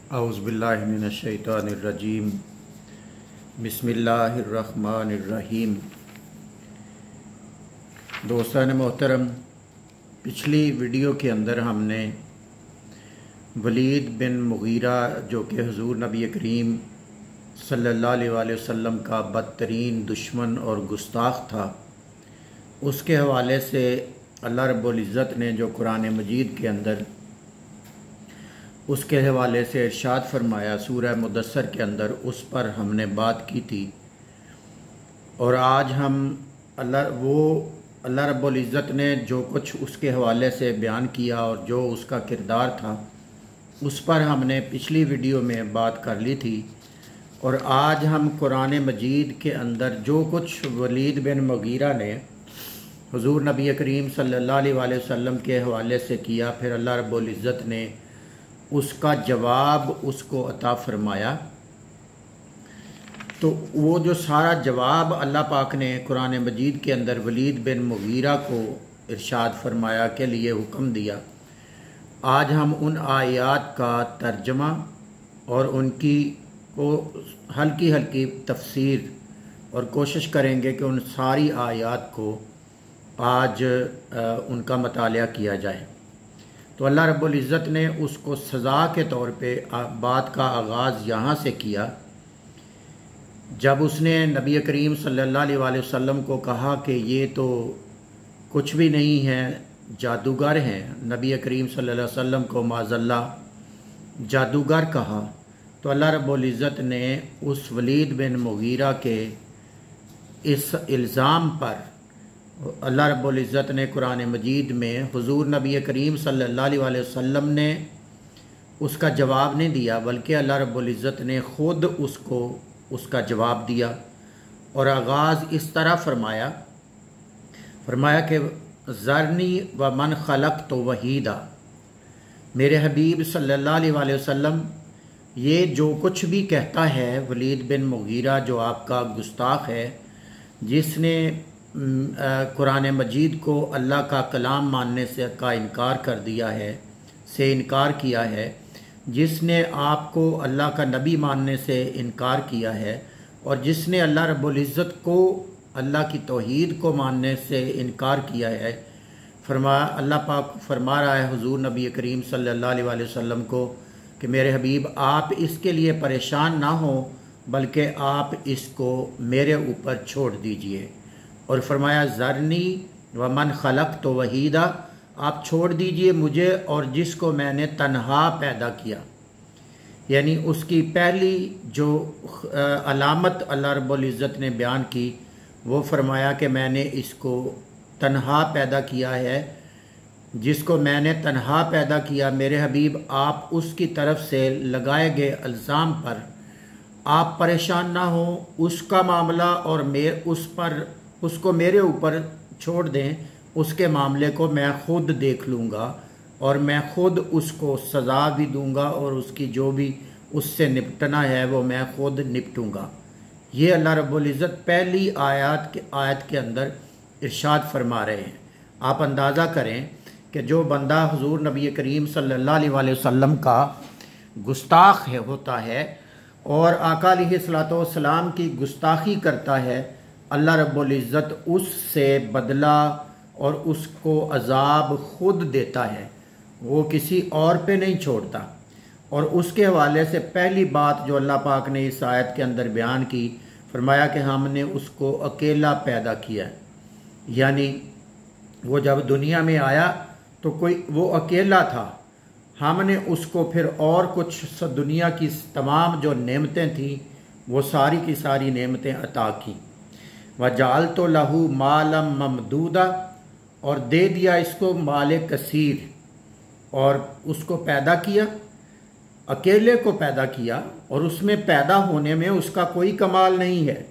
औज़ुबिल्लाहिमिनश्शैतानिर्रजीम बिस्मिल्लाहिर्रहमानिर्रहीम। दोस्तान मोहतरम, पिछली वीडियो के अंदर हमने वलीद बिन मुगीरा जो कि हुज़ूर नबी करीम सल्लल्लाहु अलैहि वसल्लम का बदतरीन दुश्मन और गुस्ताख था, उसके हवाले से अल्लाह रब्बुल इज़्ज़त ने जो कुरान मजीद के अंदर उसके हवाले से इरशाद फरमाया सूरह मुदस्सर के अंदर, उस पर हमने बात की थी। और आज हम अल्लाह रब्बुल इज़्ज़त ने जो कुछ उसके हवाले से बयान किया और जो उसका किरदार था उस पर हमने पिछली वीडियो में बात कर ली थी। और आज हम कुरान मजीद के अंदर जो कुछ वलीद बिन मुगीरा ने हुज़ूर नबी करीम सल्लल्लाहु अलैहि वसल्लम के हवाले से किया, फिर अल्लाह रब्बुल इज़्ज़त ने उसका जवाब उसको अता फरमाया। तो वो जो सारा जवाब अल्लाह पाक ने कुरान मजीद के अंदर वलीद बिन मुगीरा को इरशाद फरमाया के लिए हुक्म दिया, आज हम उन आयात का तर्जमा और उनकी को हल्की हल्की तफसीर और कोशिश करेंगे कि उन सारी आयात को आज उनका मतालिया किया जाए। तो अल्लाह रब्बुल इज़्ज़त ने उसको सज़ा के तौर पे बात का आगाज़ यहाँ से किया, जब उसने नबी करीम सल्लल्लाहु अलैहि वसल्लम को कहा कि ये तो कुछ भी नहीं है, जादूगर हैं। नबी करीम सल्लल्लाहु अलैहि वसल्लम को माज़ल्लाह जादूगर कहा। तो अल्लाह रब्बुल इज़्ज़त ने उस वलीद बिन मुगीरा के इस इल्ज़ाम पर अल्लाह रब्बुल इज़्ज़त ने कुरान मजीद में हुज़ूर नबी करीम सल्लल्लाहु अलैहि वसल्लम ने उसका जवाब नहीं दिया, बल्कि अल्लाह रब्बुल इज़्ज़त ने ख़ुद उसको उसका जवाब दिया। और आगाज़ इस तरह फरमाया कि ज़रनी व मन खलक़ तो वहीदा, मेरे हबीब सल्लल्लाहु अलैहि वसल्लम ये जो कुछ भी कहता है वलीद बिन मुगीरा जो आपका गुस्ताख है, जिसने कुरान मजीद को अल्लाह का कलाम मानने से का इनकार कर दिया है, से इनकार किया है, जिसने आपको अल्लाह का नबी मानने से इनकार किया है, और जिसने अल्लाह रब्बुल इज़्ज़त को अल्लाह की तौहीद को मानने से इनकार किया है। अल्लाह पाक फरमा रहा है हुज़ूर नबी करीम सल्लल्लाहु अलैहि वसल्लम को कि मेरे हबीब आप इसके लिए परेशान ना हो, बल्कि आप इसको मेरे ऊपर छोड़ दीजिए। और फरमाया ज़रनी व मन खलक़ तो वहीदा, आप छोड़ दीजिए मुझे और जिसको मैंने तन्हा पैदा किया। यानी उसकी पहली जो अलामत अल्लाह रब्बुल इज़्ज़त ने बयान की वो फरमाया कि मैंने इसको तन्हा पैदा किया है। जिसको मैंने तन्हा पैदा किया मेरे हबीब आप उसकी तरफ से लगाए गए इल्ज़ाम पर आप परेशान ना हो, उसका मामला और उसको मेरे ऊपर छोड़ दें, उसके मामले को मैं ख़ुद देख लूँगा और मैं ख़ुद उसको सज़ा भी दूँगा और उसकी जो भी उससे निपटना है वो मैं ख़ुद निपटूँगा। ये अल्लाह रब्बुल इज़्ज़त पहली आयत के अंदर इरशाद फरमा रहे हैं। आप अंदाज़ा करें कि जो बंदा हुज़ूर नबी करीम सल्लल्लाहु अलैहि वसल्लम का गुस्ताख होता है और आका अलैहिस्सलातु वस्सलाम की गुस्ताखी करता है, अल्लाह रब्बुल इज़्ज़त उससे बदला और उसको अज़ाब ख़ुद देता है, वो किसी और पे नहीं छोड़ता। और उसके हवाले से पहली बात जो अल्लाह पाक ने इस आयत के अंदर बयान की, फरमाया कि हमने उसको अकेला पैदा किया। यानी वो जब दुनिया में आया तो वो अकेला था, हमने उसको फिर और कुछ दुनिया की तमाम जो नेमतें थी वो सारी की सारी नेमतें अता की। वजाल तो लहू मालम ममदूदा, और दे दिया इसको माल कसीर, और उसको पैदा किया, अकेले को पैदा किया, और उसमें पैदा होने में उसका कोई कमाल नहीं है।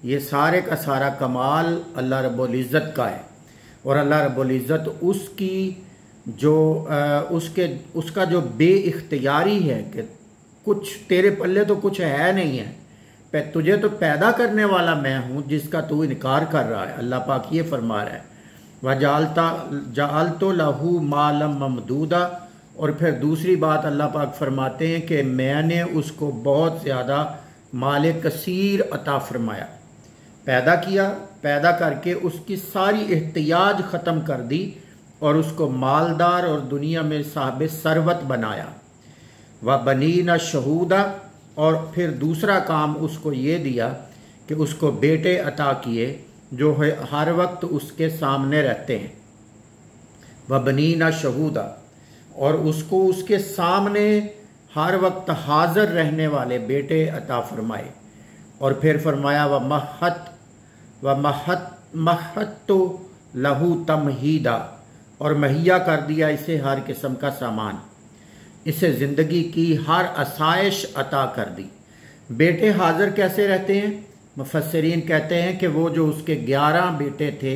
ये सारे का सारा कमाल अल्लाह रब्बुल इज़्ज़त का है। और अल्लाह रब्बुल इज़्ज़त उसकी जो उसका जो बेइख्तियारी है कि कुछ तेरे पल्ले तो कुछ है नहीं है, तुझे तो पैदा करने वाला मैं हूँ जिसका तू इनकार कर रहा है। अल्लाह पाक ये फरमा रहा है वजालतो लहू मालम ममदूदा, और फिर दूसरी बात अल्लाह पाक फरमाते हैं कि मैंने उसको बहुत ज़्यादा माल कसीर अता फरमाया, पैदा किया, पैदा करके उसकी सारी एहतियाज ख़त्म कर दी और उसको मालदार और दुनिया में साहिब सरवत बनाया। व बनीना शहूदा, और फिर दूसरा काम उसको ये दिया कि उसको बेटे अता किए जो है हर वक्त उसके सामने रहते हैं। व बनीना शहूदा, और उसको उसके सामने हर वक्त हाजिर रहने वाले बेटे अता फरमाए। और फिर फरमाया व महत तो लहू तमहीदा, और मुहैया कर दिया इसे हर किस्म का सामान, इसे ज़िंदगी की हर आसाइश अता कर दी। बेटे हाजिर कैसे रहते हैं? मुफस्सिरीन कहते हैं कि वो जो उसके 11 बेटे थे,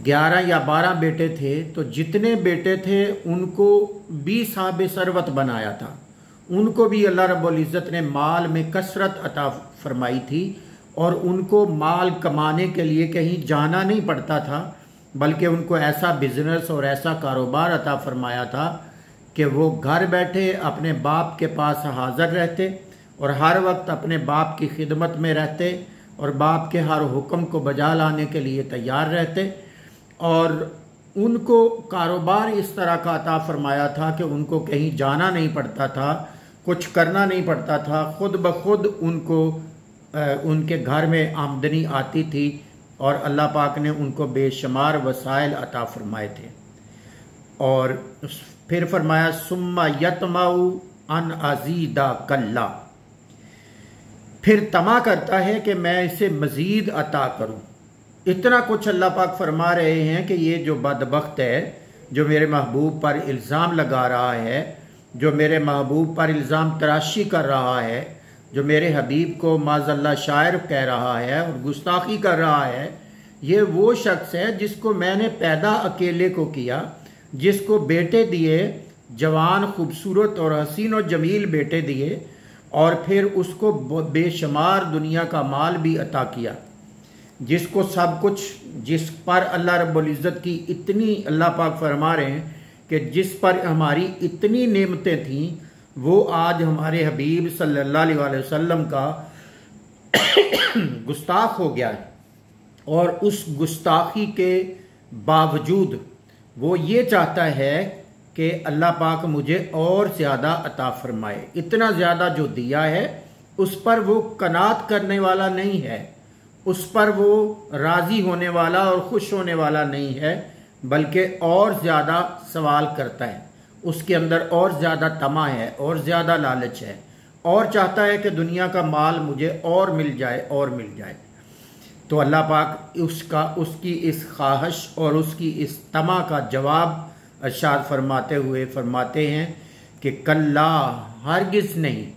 11 या 12 बेटे थे, तो जितने बेटे थे उनको भी साहिब सरवत बनाया था। उनको भी अल्लाह रब्बुल इज़्ज़त ने माल में कसरत अता फरमाई थी और उनको माल कमाने के लिए कहीं जाना नहीं पड़ता था, बल्कि उनको ऐसा बिजनेस और ऐसा कारोबार अता फरमाया था कि वो घर बैठे अपने बाप के पास हाजिर रहते और हर वक्त अपने बाप की खिदमत में रहते और बाप के हर हुक्म को बजा लाने के लिए तैयार रहते। और उनको कारोबार इस तरह का अता फरमाया था कि उनको कहीं जाना नहीं पड़ता था, कुछ करना नहीं पड़ता था, खुद ब खुद उनको उनके घर में आमदनी आती थी और अल्लाह पाक ने उनको बेशुमार वसाइल अता फरमाए थे। और फिर फरमाया सुम्मा यतमाउ अन अजीदा कल्ला, फिर तमा करता है कि मैं इसे मजीद अता करूं। इतना कुछ अल्लाह पाक फरमा रहे हैं कि ये जो बदबख्त है, जो मेरे महबूब पर इल्ज़ाम लगा रहा है, जो मेरे महबूब पर इल्ज़ाम तराशी कर रहा है, जो मेरे हबीब को माज़अल्लाह शायर कह रहा है और गुस्ताखी कर रहा है, ये वो शख्स है जिसको मैंने पैदा अकेले को किया, जिसको बेटे दिए, जवान खूबसूरत और हसीन और जमील बेटे दिए, और फिर उसको बेशुमार दुनिया का माल भी अता किया, जिसको सब कुछ, जिस पर अल्लाह रब्बुल इज़्ज़त की इतनी, अल्लाह पाक फरमा रहे हैं कि जिस पर हमारी इतनी नेमतें थीं, वो आज हमारे हबीब सल्लल्लाहु अलैहि वसल्लम का गुस्ताख हो गया है। और उस गुस्ताखी के बावजूद वो ये चाहता है कि अल्लाह पाक मुझे और ज़्यादा अता फरमाए। इतना ज़्यादा जो दिया है उस पर वो कनात करने वाला नहीं है, उस पर वो राज़ी होने वाला और खुश होने वाला नहीं है, बल्कि और ज़्यादा सवाल करता है, उसके अंदर और ज़्यादा तमा है और ज़्यादा लालच है, और चाहता है कि दुनिया का माल मुझे और मिल जाए और मिल जाए। तो अल्लाह पाक उसकी इस ख्वाहिश और उसकी इस तमा का जवाब इरशाद फरमाते हुए फरमाते हैं कि कल्ला, हरगिज़ नहीं,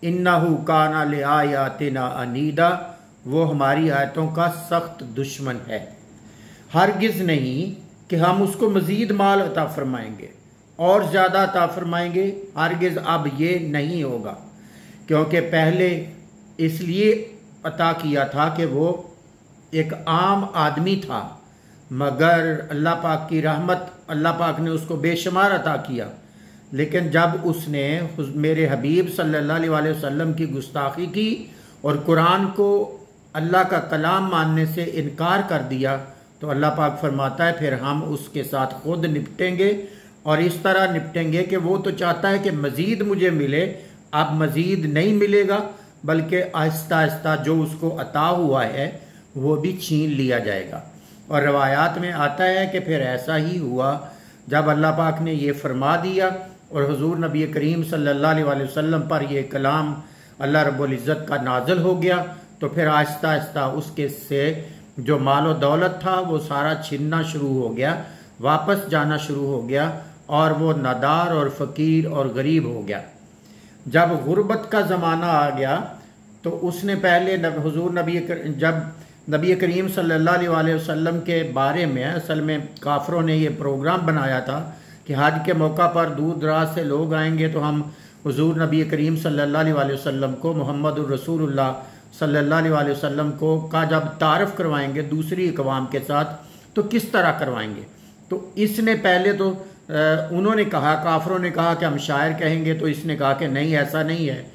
इन्नहु काना ले आयातिना अनीदा, वो हमारी आयतों का सख्त दुश्मन है। हरगिज़ नहीं कि हम उसको मज़ीद माल अता फरमाएंगे और ज़्यादा अता फरमाएंगे, हरगिज़ अब ये नहीं होगा, क्योंकि पहले इसलिए अता किया था कि वो एक आम आदमी था, मगर अल्लाह पाक की रहमत, अल्लाह पाक ने उसको बेशुमार अता किया। लेकिन जब उसने मेरे हबीब सल्लल्लाहु अलैहि वसल्लम की गुस्ताखी की और कुरान को अल्लाह का कलाम मानने से इनकार कर दिया, तो अल्लाह पाक फरमाता है फिर हम उसके साथ खुद निपटेंगे, और इस तरह निपटेंगे कि वो तो चाहता है कि मज़ीद मुझे मिले, अब मज़ीद नहीं मिलेगा, बल्कि आहिस्ता आहिस्ता जो उसको अता हुआ है वो भी छीन लिया जाएगा। और रवायात में आता है कि फिर ऐसा ही हुआ, जब अल्लाह पाक ने ये फरमा दिया और हुजूर नबी करीम सल्लल्लाहु अलैहि वसल्लम पर ये कलाम अल्लाह रब्बुल इज़्ज़त का नाज़िल हो गया, तो फिर आहिस्ता आहिस्ता उसके से जो मालो दौलत था वो सारा छीनना शुरू हो गया, वापस जाना शुरू हो गया, और वो नादार और फ़कीर और गरीब हो गया। जब गुर्बत का ज़माना आ गया तो उसने पहले जब नबी करीम सल्लल्लाहु अलैहि वसल्लम के बारे में असल में काफरों ने ये प्रोग्राम बनाया था कि हज के मौका पर दूर दराज से लोग आएंगे तो हम हुजूर नबी करीम सल्लल्लाहु अलैहि वसल्लम को, मोहम्मद रसूलुल्लाह सल्लल्लाहु अलैहि वसल्लम को का जब तारफ़ करवाएंगे दूसरी अक़वाम के साथ, तो किस तरह करवाएंगे। तो इसने पहले तो उन्होंने कहा, काफरों ने कहा कि हम शायर कहेंगे, तो इसने कहा कि नहीं, ऐसा नहीं है,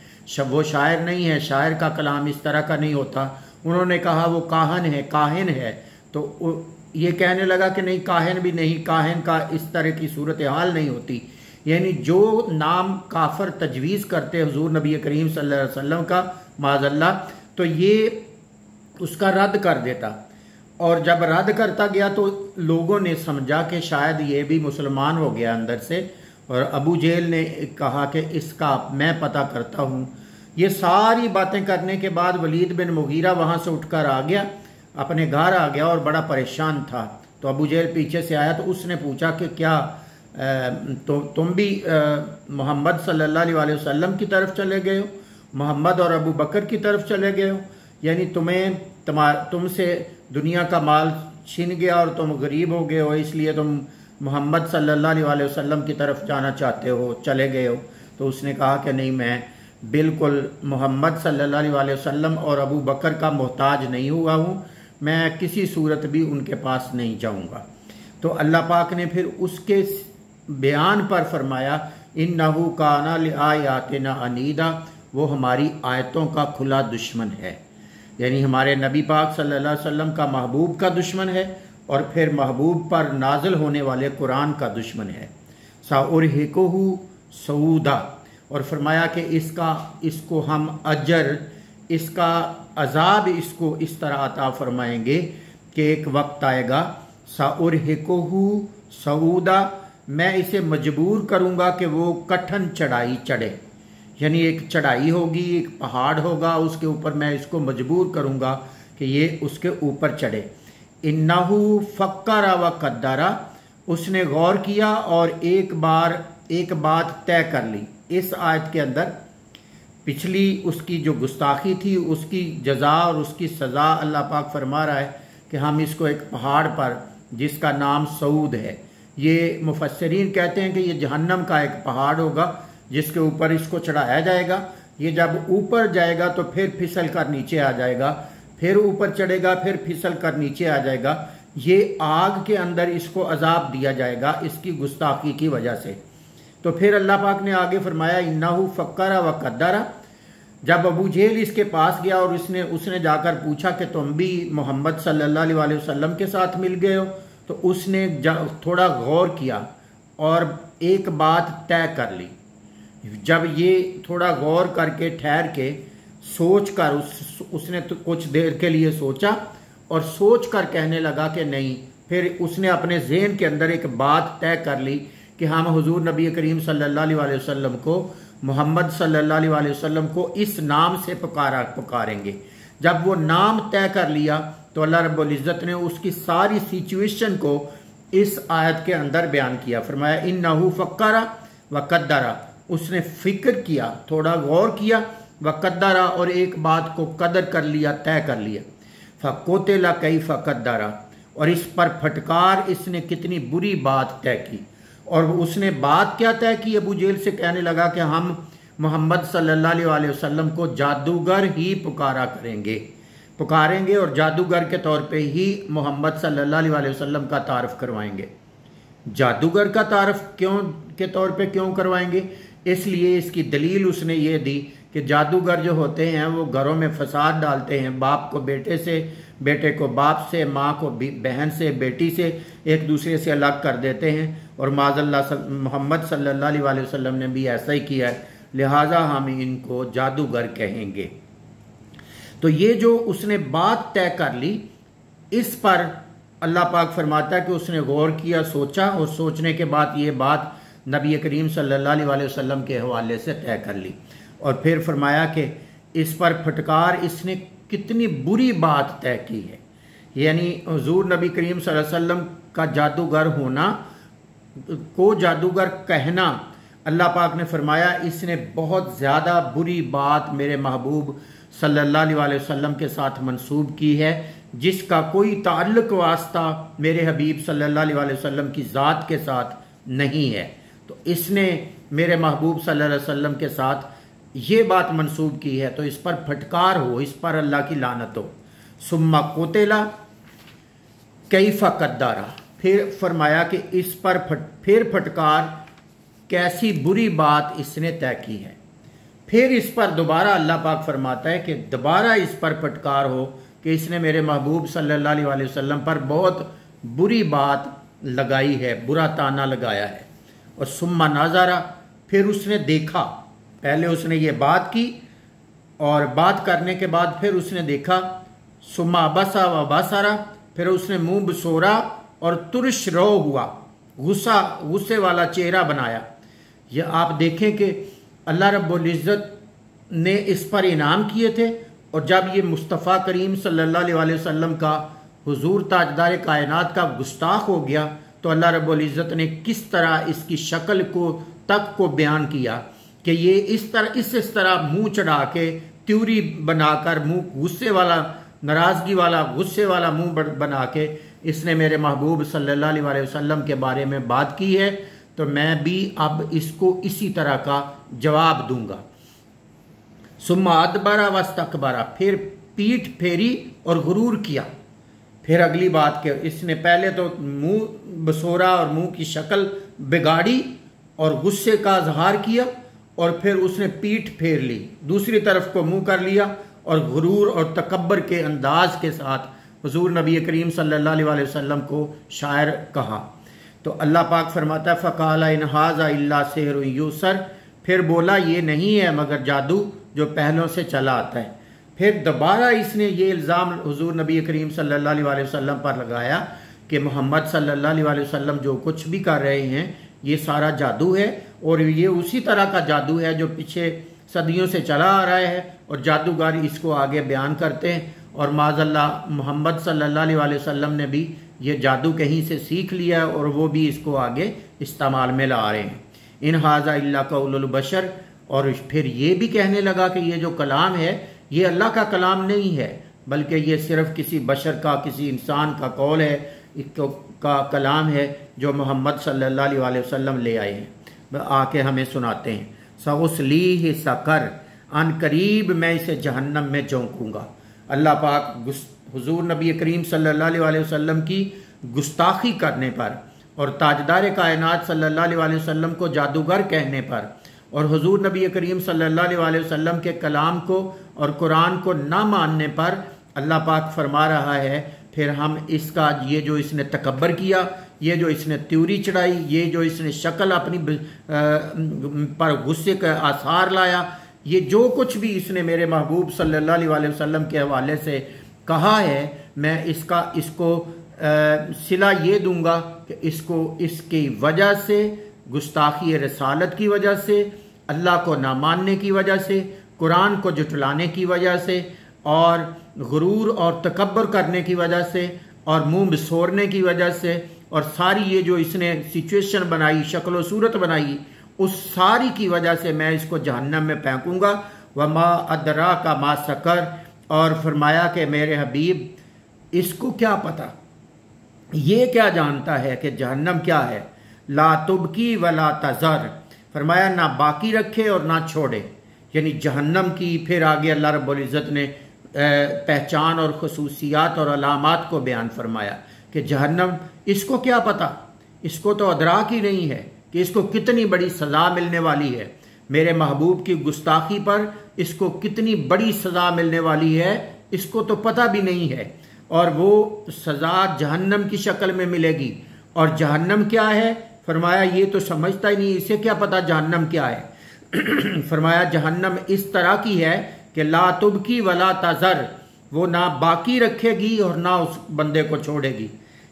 वो शायर नहीं है, शायर का कलाम इस तरह का नहीं होता। उन्होंने कहा वो काहिन है, तो ये कहने लगा कि नहीं, काहिन भी नहीं, काहिन का इस तरह की सूरत हाल नहीं होती। यानी जो नाम काफर तजवीज़ करते हुजूर नबी करीम सल्लल्लाहु अलैहि वसल्लम का माज़अल्लाह, तो ये उसका रद्द कर देता। और जब रद्द करता गया तो लोगों ने समझा कि शायद ये भी मुसलमान हो गया अंदर से, और अबू जेल ने कहा कि इसका मैं पता करता हूँ। ये सारी बातें करने के बाद वलीद बिन मुगीरा वहाँ से उठकर आ गया, अपने घर आ गया और बड़ा परेशान था। तो अबू जेल पीछे से आया, तो उसने पूछा कि क्या तो तुम भी मोहम्मद सल्लल्लाहु अलैहि वसल्लम की तरफ चले गए हो, मोहम्मद और अबू बकर की तरफ चले गए हो, यानी तुमसे दुनिया का माल छीन गया और तुम गरीब हो गए हो, इसलिए तुम मोहम्मद सल्लल्लाहु अलैहि वसल्लम की तरफ जाना चाहते हो, चले गए हो। तो उसने कहा कि नहीं, मैं बिल्कुल मोहम्मद सल्लल्लाहु अलैहि वसल्लम और अबू बकर का मोहताज नहीं हुआ हूँ, मैं किसी सूरत भी उनके पास नहीं जाऊँगा। तो अल्लाह पाक ने फिर उसके बयान पर फरमाया, इन्नहु काना लिआयातिना अनीदा, वो हमारी आयतों का खुला दुश्मन है। यानी हमारे नबी पाक सल्लल्लाहु अलैहि वसल्लम का महबूब का दुश्मन है, और फिर महबूब पर नाजिल होने वाले कुरान का दुश्मन है। साउरहिकुहु सऊदा, और फरमाया कि इसको हम अजर, इसका अजाब इसको इस तरह अता फरमाएंगे कि एक वक्त आएगा, साउरहिकुहु सऊदा, मैं इसे मजबूर करूँगा कि वो कठिन चढ़ाई चढ़े। यानी एक चढ़ाई होगी, एक पहाड़ होगा, उसके ऊपर मैं इसको मजबूर करूँगा कि ये उसके ऊपर चढ़े। इन्नहु फक्करा व कद्दरा, उसने गौर किया और एक बात तय कर ली। इस आयत के अंदर पिछली उसकी जो गुस्ताखी थी, उसकी जजा और उसकी सज़ा अल्लाह पाक फरमा रहा है कि हम इसको एक पहाड़ पर, जिसका नाम सऊद है, ये मुफस्सिरीन कहते हैं कि ये जहन्नम का एक पहाड़ होगा जिसके ऊपर इसको चढ़ाया जाएगा। ये जब ऊपर जाएगा तो फिर फिसल कर नीचे आ जाएगा, फिर ऊपर चढ़ेगा, फिर फिसल कर नीचे आ जाएगा। ये आग के अंदर इसको अजाब दिया जाएगा इसकी गुस्ताखी की वजह से। तो फिर अल्लाह पाक ने आगे फरमाया, इन्नहु फक्करा व कद्दरा, जब अबू जेल इसके पास गया और उसने जाकर पूछा कि तुम भी मोहम्मद सल्लल्लाहु अलैहि वसल्लम के साथ मिल गए हो, तो उसने थोड़ा गौर किया और एक बात तय कर ली। जब ये थोड़ा गौर करके ठहर के सोच कर उसने तो कुछ देर के लिए सोचा और सोच कर कहने लगा कि नहीं, फिर उसने अपने ज़हन के अंदर एक बात तय कर ली कि हम हुजूर नबी करीम सल्लल्लाहु अलैहि वसल्लम को, मोहम्मद सल्लल्लाहु अलैहि वसल्लम को इस नाम से पुकारेंगे। जब वो नाम तय कर लिया तो अल्लाह रब्बुल इज़्ज़त ने उसकी सारी सिचुएशन को इस आयत के अंदर बयान किया। फरमाया, इन्नहु फक्करा व कद्दरा, उसने फिक्र किया, थोड़ा गौर किया, व कद्दरा, और एक बात को कदर कर लिया, तय कर लिया। फ़क़ुतिला कैफ़ क़द्दरा, और इस पर फटकार, इसने कितनी बुरी बात तय की। और उसने बात क्या तय की? अबू जेल से कहने लगा कि हम मोहम्मद सल्लल्लाहु अलैहि वसल्लम को जादूगर ही पुकारेंगे और जादूगर के तौर पे ही मोहम्मद सल्लल्लाहु अलैहि वसल्लम का तारफ़ करवाएंगे। जादूगर का तारफ़ के तौर पे क्यों करवाएंगे? इसलिए इसकी दलील उसने ये दी कि जादूगर जो होते हैं वो घरों में फसाद डालते हैं, बाप को बेटे से, बेटे को बाप से, माँ को बहन से, बेटी से, एक दूसरे से अलग कर देते हैं। और माज़अल्लाह मोहम्मद सल्लल्लाहु अलैहि वसल्लम ने भी ऐसा ही किया है, लिहाजा हम इनको जादूगर कहेंगे। तो ये जो उसने बात तय कर ली, इस पर अल्लाह पाक फरमाता है कि उसने गौर किया, सोचा, और सोचने के बाद ये बात नबी करीम सल्लल्लाहु अलैहि वसल्लम के हवाले से तय कर ली। और फिर फरमाया कि इस पर फटकार, इसने कितनी बुरी बात तय की है। यानी हुजूर नबी करीम सल्लल्लाहु अलैहि वसल्लम का जादूगर होना को जादूगर कहना, अल्लाह पाक ने फरमाया इसने बहुत ज़्यादा बुरी बात मेरे महबूब सल्लल्लाहु अलैहि वसल्लम के साथ मंसूब की है, जिसका कोई ताल्लुक वास्ता मेरे हबीब सल्लल्लाहु अलैहि वसल्लम की ज़ात के साथ नहीं है। तो इसने मेरे महबूब सल्लल्लाहु अलैहि वसल्लम के साथ ये बात मंसूब की है, तो इस पर फटकार हो, इस पर अल्लाह की लानत हो। सुम्मा कोतेला कैफ़ा कद्दारा, फिर फरमाया कि इस पर फिर फटकार कैसी बुरी बात इसने तय की है। फिर इस पर दोबारा अल्लाह पाक फरमाता है कि दोबारा इस पर फटकार हो कि इसने मेरे महबूब सल्लल्लाहु अलैहि वसल्लम पर बहुत बुरी बात लगाई है, बुरा ताना लगाया है। और सुम्मा नाजारा, फिर उसने देखा, पहले उसने ये बात की और बात करने के बाद फिर उसने देखा। सुम्मा बसा व बसारा, फिर उसने मुंह बसोरा और तुरश रो हुआ, गुस्से वाला चेहरा बनाया। यह आप देखें कि अल्लाह रब्बुल इज़्ज़त ने इस पर इनाम किए थे, और जब ये मुस्तफ़ा करीम सल्लल्लाहु अलैहि वसल्लम का हुजूर ताजदार कायनात का गुस्ताख हो गया, तो अल्लाह रब्बुल इज़्ज़त ने किस तरह इसकी शक्ल को बयान किया कि ये इस तरह मुंह चढ़ा के त्यूरी बनाकर, मुंह गुस्से वाला, नाराज़गी वाला, गुस्से वाला मुंह बना के इसने मेरे महबूब सल्लल्लाहु अलैहि वसल्लम के बारे में बात की है। तो मैं भी अब इसको इसी तरह का जवाब दूंगा। सुम्मा अदबरा वस्तकबरा, फिर पीठ फेरी और गुरूर किया। फिर अगली बात के इसने पहले तो मुंह बसोरा और मुंह की शक्ल बिगाड़ी और गुस्से का इजहार किया, और फिर उसने पीठ फेर ली, दूसरी तरफ को मुंह कर लिया और गुरूर और तकब्बर के अंदाज के साथ हुजूर नबी करीम सल्लल्लाहु अलैहि वसल्लम को शायर कहा। तो अल्लाह पाक फरमाता है फ़क़ाला इन हाज़ा इल्ला सिहरुन यूसर, फिर बोला ये नहीं है मगर जादू जो पहलों से चला आता है। फिर दोबारा इसने ये इल्ज़ाम हुजूर नबी करीम सल्लल्लाहु अलैहि वसल्लम पर लगाया कि मोहम्मद सल्लल्लाहु अलैहि वसल्लम जो कुछ भी कर रहे हैं ये सारा जादू है, और ये उसी तरह का जादू है जो पीछे सदियों से चला आ रहा है, और जादूगर इसको आगे बयान करते हैं। और माज़अल्लाह मोहम्मद सल्लल्लाहु अलैहि वसल्लम ने भी ये जादू कहीं से सीख लिया और वो भी इसको आगे इस्तेमाल में ला रहे हैं। इन हाज़ा इल्ला कौलुल बशर, और फिर ये भी कहने लगा कि ये जो कलाम है ये अल्लाह का कलाम नहीं है, बल्कि ये सिर्फ किसी बशर का, किसी इंसान का कौल है, का कलाम है जो मोहम्मद सल्लल्लाहु अलैहि वसल्लम ले आए हैं। आके हमें सुनाते हैं सउस्लीहि सकर, अन करीब मैं इसे जहन्नम में झोंकूंगा। अल्लाह पाक हुजूर नबी करीम सल्लल्लाहु अलैहि वसल्लम की गुस्ताखी करने पर और ताजदार कायनात सल्लल्लाहु अलैहि वसल्लम को जादूगर कहने पर और हुजूर नबी करीम सल्लल्लाहु अलैहि वसल्लम के कलाम को और कुरान को ना मानने पर अल्लाह पाक फरमा रहा है फिर हम इसका ये जो इसने तकब्बर किया, ये जो इसने त्यूरी चढ़ाई, ये जो इसने शक्ल अपनी पर गुस्से का आसार लाया, ये जो कुछ भी इसने मेरे महबूब सल्लल्लाहु अलैहि वसल्लम के हवाले से कहा है, मैं इसको सिला ये दूंगा कि इसको इसकी वजह से, गुस्ताखी रसालत की वजह से, अल्लाह को ना मानने की वजह से, कुरान को जुटलाने की वजह से और गुरूर और तकब्बर करने की वजह से और मुंह बिसोरने की वजह से और सारी ये जो इसने सिचुएशन बनाई, शक्ल सूरत बनाई, उस सारी की वजह से मैं इसको जहन्नम में फेंकूंगा। वमा अदरा का मा सकर, और फरमाया कि मेरे हबीब इसको क्या पता, ये क्या जानता है कि जहन्नम क्या है। ला तुबकी वला तजर, फरमाया ना बाकी रखे और ना छोड़े, यानी जहन्नम की फिर आगे अल्लाह रब्बुल इज़्ज़त ने पहचान और खसूसियात और अलामात को बयान फरमाया कि जहन्नम, इसको क्या पता, इसको तो अदराक ही नहीं है कि इसको कितनी बड़ी सज़ा मिलने वाली है। मेरे महबूब की गुस्ताखी पर इसको कितनी बड़ी सज़ा मिलने वाली है, इसको तो पता भी नहीं है, और वो सज़ा जहन्नम की शक्ल में मिलेगी। और जहन्नम क्या है, फरमाया ये तो समझता ही नहीं, इसे क्या पता जहन्नम क्या है। फरमाया जहन्नम इस तरह की है कि ला तुबकी वला तजर, वो ना बाकी रखेगी और ना उस बंदे को छोड़ेगी,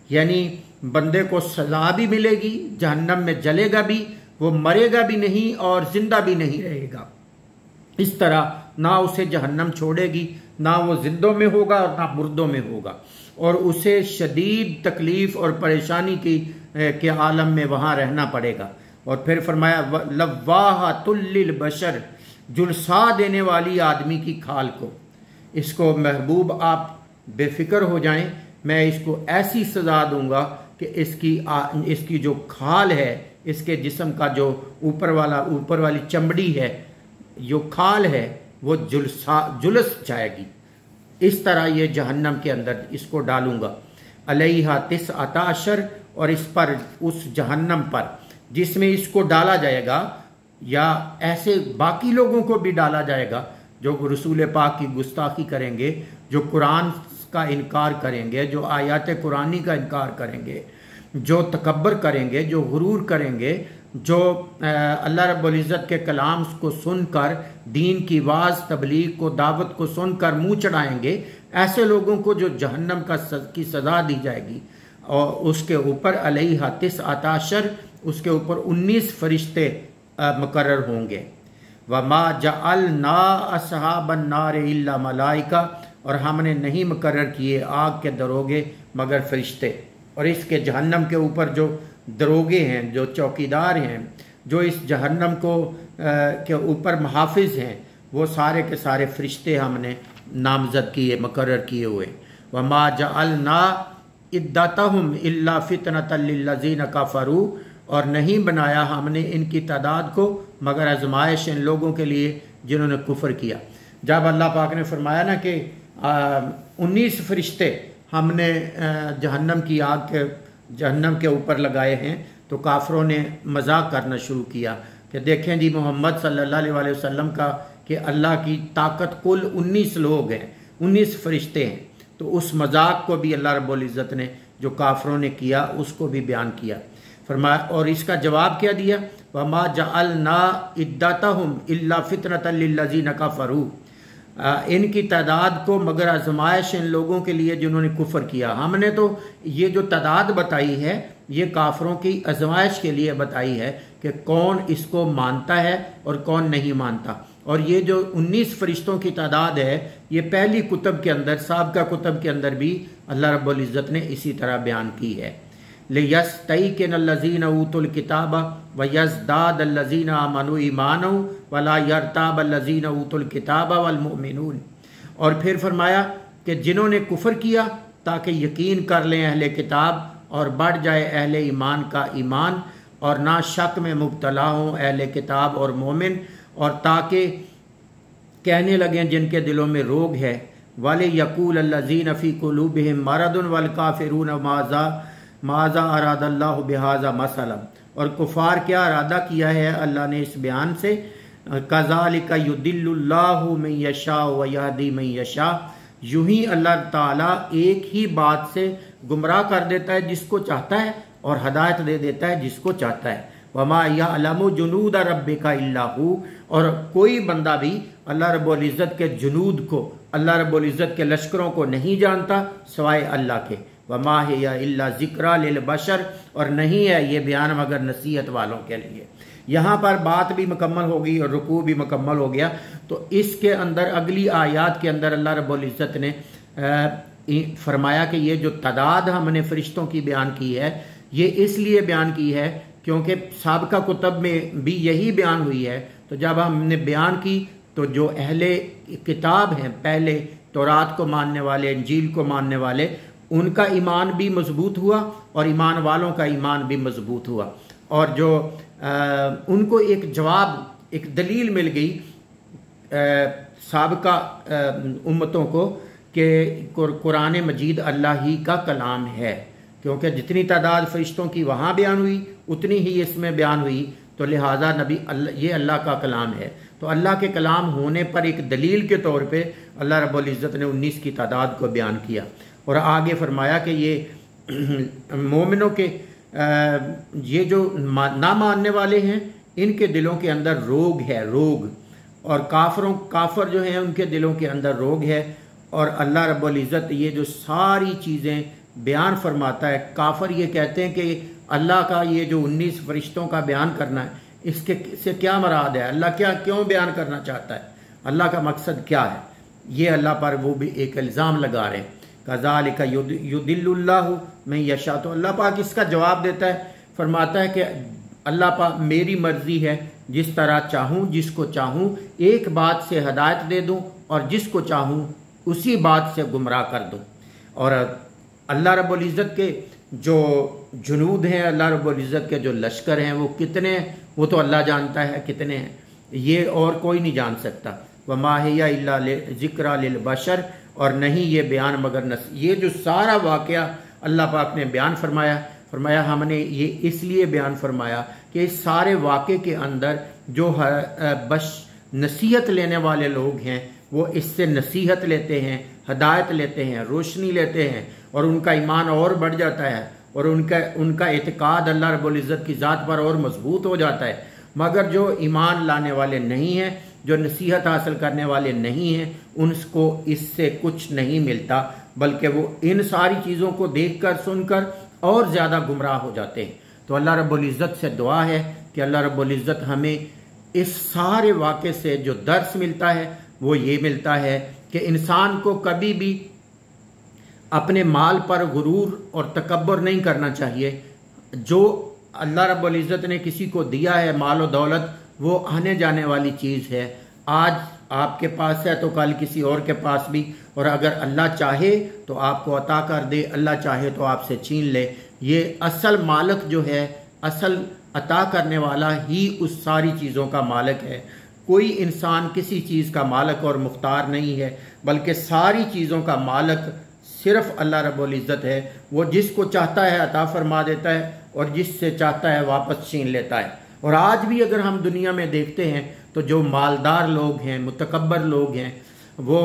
यानी बंदे को सजा भी मिलेगी, जहन्नम में जलेगा भी, वो मरेगा भी नहीं और जिंदा भी नहीं रहेगा। इस तरह ना उसे जहन्नम छोड़ेगी, ना वो जिंदों में होगा और ना मुर्दों में होगा, और उसे शदीद तकलीफ और परेशानी के आलम में वहां रहना पड़ेगा। और फिर फरमाया लव्वाहतुल लिल बशर, जुलसा देने वाली आदमी की खाल को। इसको महबूब आप बेफिक्र हो जाएं, मैं इसको ऐसी सजा दूंगा कि इसकी जो खाल है, इसके जिस्म का जो ऊपर वाली चमड़ी है, जो खाल है, वो जुलस जाएगी। इस तरह ये जहन्नम के अंदर इसको डालूंगा। अलैहा तिस अताशर, और इस पर, उस जहन्नम पर जिसमें इसको डाला जाएगा, या ऐसे बाकी लोगों को भी डाला जाएगा जो रसूल पाक की गुस्ताखी करेंगे, जो कुरान का इनकार करेंगे, जो आयत कुरानी का इनकार करेंगे, जो तकब्बर करेंगे, जो गुरूर करेंगे, जो अल्लाह रब्बुल इज़्ज़त के कलाम को सुनकर, दीन की वाज तबलीग को, दावत को सुनकर मुंह चढ़ाएंगे, ऐसे लोगों को जो जहन्नम की सज़ा दी जाएगी। और उसके ऊपर अलैहा तिस्अताशर, उसके ऊपर 19 फरिश्ते मुकर्रर होंगे। वमा जअलना अस्हाबन नार इल्ला मलाइका, और हमने नहीं मुकर्रर किए आग के दरोगे मगर फरिश्ते। और इसके जहन्नम के ऊपर जो दरोगे हैं, जो चौकीदार हैं, जो इस जहन्नम को के ऊपर मुहाफिज हैं, वो सारे के सारे फरिश्ते हमने नामजद किए, मुकर्रर किए हुए। वमा जअलना इद्दतहुम इल्ला फितनतल लिल्लज़ीना कफ़रू, और नहीं बनाया हमने इनकी तादाद को मगर आजमाइश इन लोगों के लिए जिन्होंने कुफ्र किया। जब अल्लाह पाक ने फरमाया ना कि 19 फरिश्ते हमने जहन्नम के ऊपर लगाए हैं, तो काफरों ने मजाक करना शुरू किया कि देखें जी मोहम्मद सल्लल्लाहु अलैहि वसल्लम का, कि अल्लाह की ताकत कुल 19 लोग हैं, 19 फरिश्ते हैं। तो उस मजाक को भी अल्लाह रब्बुल इज़्ज़त ने, जो काफरों ने किया, उसको भी बयान किया। फरमाया, और इसका जवाब क्या दिया, वमा जअलना इद्दतहुम इल्ला फितनतल लिल्लज़ीना कफ़रू, इनकी तादाद को मगर आजमाइश इन लोगों के लिए जिन्होंने कुफ्र किया। हमने तो ये जो तादाद बताई है, ये काफरों की आजमाइश के लिए बताई है कि कौन इसको मानता है और कौन नहीं मानता। और ये जो 19 फरिश्तों की तादाद है, ये पहली कुतब के अंदर, साबिक़ा कुतब के अंदर भी अल्लाह रब्बुल इज़्ज़त ने इसी तरह बयान की है। लियस्तयक़िनल्लज़ीना ऊतुल किताबा व यज़दादल्लज़ीना आमनू ईमाना वला यर्ताबल्लज़ीना ऊतुल किताबा वल मुमिनून। और फिर फरमाया कि जिन्होंने कुफ्र किया ताकि यकीन कर लें अहले किताब, और बढ़ जाए अहले ईमान का ईमान, और ना शक में मुब्तला हों अहले किताब और मोमिन, और ताकि कहने लगें जिनके दिलों में रोग है, वाले यकूल अल्लज़ीना फ़ी कुलूबिहिम मरदुन वल काफ़िरून माज़ा अरादल्लाहु बिहाज़ा मसला। और कुफार क्या इरादा किया है अल्लाह ने इस बयान से, कज़ालिका युदिल्लुल्लाहु मन यशा व यहदी मन यशा, यूं ही अल्लाह ताला एक ही बात से गुमराह कर देता है जिसको चाहता है, और हदायत दे देता है जिसको चाहता है। वमा यअलमु जुनूद रब्बिका इल्ला हू, और कोई बंदा भी अल्लाह रब्बुल इज़्ज़त के जुनूद को, अल्लाह रब्बुल इज़्ज़त के लश्करों को नहीं जानता सिवाय अल्लाह के। वमा हिया इल्ला ज़िक्रा लिल बशर, और नहीं है ये बयान मगर नसीहत वालों के लिए। यहाँ पर बात भी मुकम्मल हो गई और रुकू भी मुकम्मल हो गया। तो इसके अंदर अगली आयात के अंदर अल्लाह रब्बुल इज़्ज़त ने फरमाया कि ये जो तादाद हमने फरिश्तों की बयान की है, ये इसलिए बयान की है क्योंकि साबिक़ा कुतब में भी यही बयान हुई है। तो जब हमने बयान की तो जो अहले किताब हैं, पहले तौरात को मानने वाले, इंजील को मानने वाले, उनका ईमान भी मजबूत हुआ और ईमान वालों का ईमान भी मजबूत हुआ। और जो उनको एक जवाब, एक दलील मिल गई साबिक़ा उम्मतों को कि कुरान मजीद अल्लाह ही का कलाम है, क्योंकि जितनी तादाद फरिश्तों की वहाँ बयान हुई उतनी ही इसमें बयान हुई। तो लिहाजा ये अल्लाह का कलाम है। तो अल्लाह के कलाम होने पर एक दलील के तौर पे अल्लाह रब्बुल इज़्ज़त ने 19 की तादाद को बयान किया। और आगे फरमाया कि ये मोमिनों के ये जो ना मानने वाले हैं, इनके दिलों के अंदर रोग है, रोग। और काफर जो हैं उनके दिलों के अंदर रोग है। और अल्लाह रब्बुल इज़्ज़त ये जो सारी चीज़ें बयान फरमाता है, काफर ये कहते हैं कि अल्लाह का ये जो 19 फरिश्तों का बयान करना है, इससे क्या मुराद है, अल्लाह क्यों बयान करना चाहता है, अल्लाह का मकसद क्या है। ये अल्लाह पर वो भी एक इल्ज़ाम लगा रहे हैं, कज़ालिका युदिल्लुल्लाहु मन यशा। तो अल्लाह पाक इसका जवाब देता है, फरमाता है कि अल्लाह पाक मेरी मर्जी है, जिस तरह चाहूँ, जिसको चाहूँ एक बात से हदायत दे दूँ और जिसको चाहूँ उसी बात से गुमराह कर दूँ। और अल्लाह रब्बुल इज़्ज़त के जो जुनूद हैं, अल्लाह रब्बुल इज़्ज़त के जो लश्कर हैं, वो कितने हैं वो तो अल्लाह जानता है कितने हैं, ये और कोई नहीं जान सकता। वमा हिया इल्ला ज़िक्रा लिल बशर, और नहीं ये बयान मगर ये जो सारा वाक़या अल्लाह पाक ने बयान फरमाया, फरमाया हमने ये इसलिए बयान फरमाया कि इस सारे वाक़े के अंदर जो बस नसीहत लेने वाले लोग हैं वो इससे नसीहत लेते हैं, हदायत लेते हैं, रोशनी लेते हैं और उनका ईमान और बढ़ जाता है और उनका इत्काद अल्लाह रब्बुल इज़्ज़त की ज़ात पर और मजबूत हो जाता है। मगर जो ईमान लाने वाले नहीं हैं, जो नसीहत हासिल करने वाले नहीं हैं, उनको इससे कुछ नहीं मिलता, बल्कि वो इन सारी चीज़ों को देखकर सुनकर और ज़्यादा गुमराह हो जाते हैं। तो अल्लाह रब्बुल इज़्ज़त से दुआ है कि अल्लाह रब्बुल इज़्ज़त हमें इस सारे वाक़े से जो दर्स मिलता है वो ये मिलता है कि इंसान को कभी भी अपने माल पर गुरूर और तकब्बुर नहीं करना चाहिए। जो अल्लाह रब्बुल इज़्ज़त ने किसी को दिया है माल और दौलत, वो आने जाने वाली चीज़ है। आज आपके पास है तो कल किसी और के पास भी, और अगर अल्लाह चाहे तो आपको अता कर दे, अल्लाह चाहे तो आपसे छीन ले। ये असल मालिक जो है, असल अता करने वाला ही उस सारी चीज़ों का मालिक है। कोई इंसान किसी चीज़ का मालिक और मुख्तार नहीं है, बल्कि सारी चीज़ों का मालिक सिर्फ अल्लाह रब्बुल इज़्ज़त है। वो जिसको चाहता है अता फरमा देता है और जिससे चाहता है वापस छीन लेता है। और आज भी अगर हम दुनिया में देखते हैं तो जो मालदार लोग हैं, मुतकब्बर लोग हैं, वो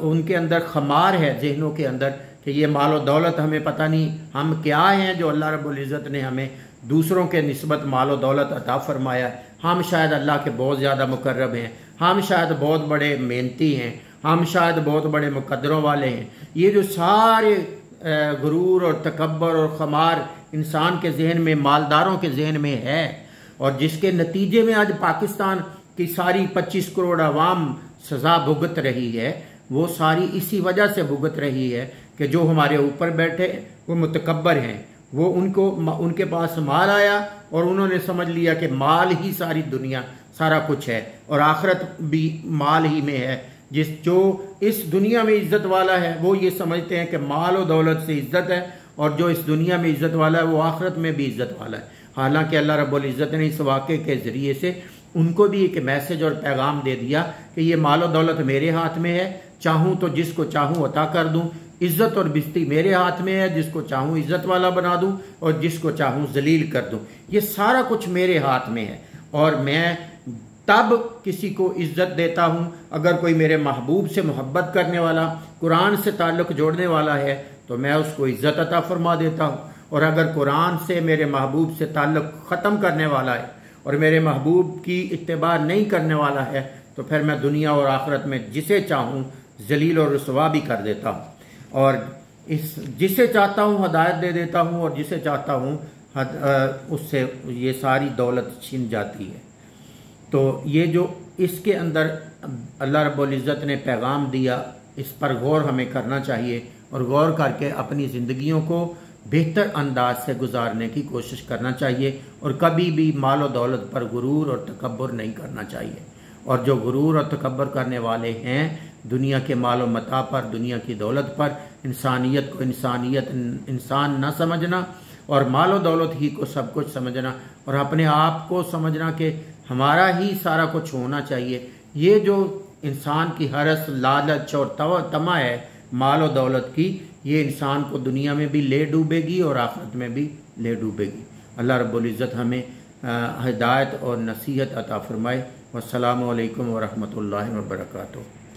उनके अंदर खमार है जहनों के अंदर कि ये माल और दौलत हमें पता नहीं हम क्या हैं जो अल्लाह रब्बुल इज़्ज़त ने हमें दूसरों के निस्बत माल और दौलत अता फरमाया। हम शायद अल्लाह के बहुत ज़्यादा मुकर्रब हैं, हम शायद बहुत बड़े मेहनती हैं, हम शायद बहुत बड़े मुकद्दरों वाले हैं। ये जो सारे गुरूर और तकब्बर और खमार इंसान के जहन में, मालदारों के जहन में है, और जिसके नतीजे में आज पाकिस्तान की सारी 25 करोड़ आवाम सज़ा भुगत रही है, वो सारी इसी वजह से भुगत रही है कि जो हमारे ऊपर बैठे वो मुतकब्बर हैं। वो उनके पास माल आया और उन्होंने समझ लिया कि माल ही सारी दुनिया, सारा कुछ है और आखिरत भी माल ही में है। जो इस दुनिया में इज्जत वाला है वो ये समझते हैं कि माल और दौलत से इज्जत है, और जो इस दुनिया में इज्जत वाला है वो आखिरत में भी इज्जत वाला है। हालांकि अल्लाह रब्बुल इज़्ज़त ने इस वाक़े के ज़रिए से उनको भी एक मैसेज और पैगाम दे दिया कि ये माल और दौलत मेरे हाथ में है, चाहूँ तो जिसको चाहूँ अता कर दूँ। इज्जत और बिस्ती मेरे हाथ में है, जिसको चाहूँ इज्जत वाला बना दूँ और जिसको चाहूँ जलील कर दूँ। ये सारा कुछ मेरे हाथ में है और मैं तब किसी को इज्जत देता हूँ अगर कोई मेरे महबूब से मोहब्बत करने वाला, कुरान से ताल्लुक़ जोड़ने वाला है तो मैं उसको इज्जत अता फरमा देता हूँ। और अगर कुरान से, मेरे महबूब से ताल्लुक़ ख़त्म करने वाला है और मेरे महबूब की इत्तिबा नहीं करने वाला है तो फिर मैं दुनिया और आखिरत में जिसे चाहूँ जलील और रुसवा भी कर देता हूँ, और जिसे चाहता हूँ हदायत दे देता हूँ और जिसे चाहता हूँ उससे ये सारी दौलत छीन जाती है। तो ये जो इसके अंदर अल्लाह रब्बुल इज़्ज़त ने पैगाम दिया, इस पर गौर हमें करना चाहिए और गौर करके अपनी ज़िंदगियों को बेहतर अंदाज से गुजारने की कोशिश करना चाहिए और कभी भी माल और दौलत पर गुरूर और तकब्बुर नहीं करना चाहिए। और जो गुरूर और तकब्बुर करने वाले हैं दुनिया के माल और मता पर, दुनिया की दौलत पर, इंसानियत को इंसान न समझना और माल और दौलत ही को सब कुछ समझना और अपने आप को समझना कि हमारा ही सारा कुछ होना चाहिए, ये जो इंसान की हरस, लालच और तमा है माल और दौलत की, ये इंसान को दुनिया में भी ले डूबेगी और आखिरत में भी ले डूबेगी। अल्लाह रब्बुल इज़्ज़त हमें हिदायत और नसीहत अता फरमाए। वस्सलामु अलैकुम व रहमतुल्लाहि व बरकातुहू।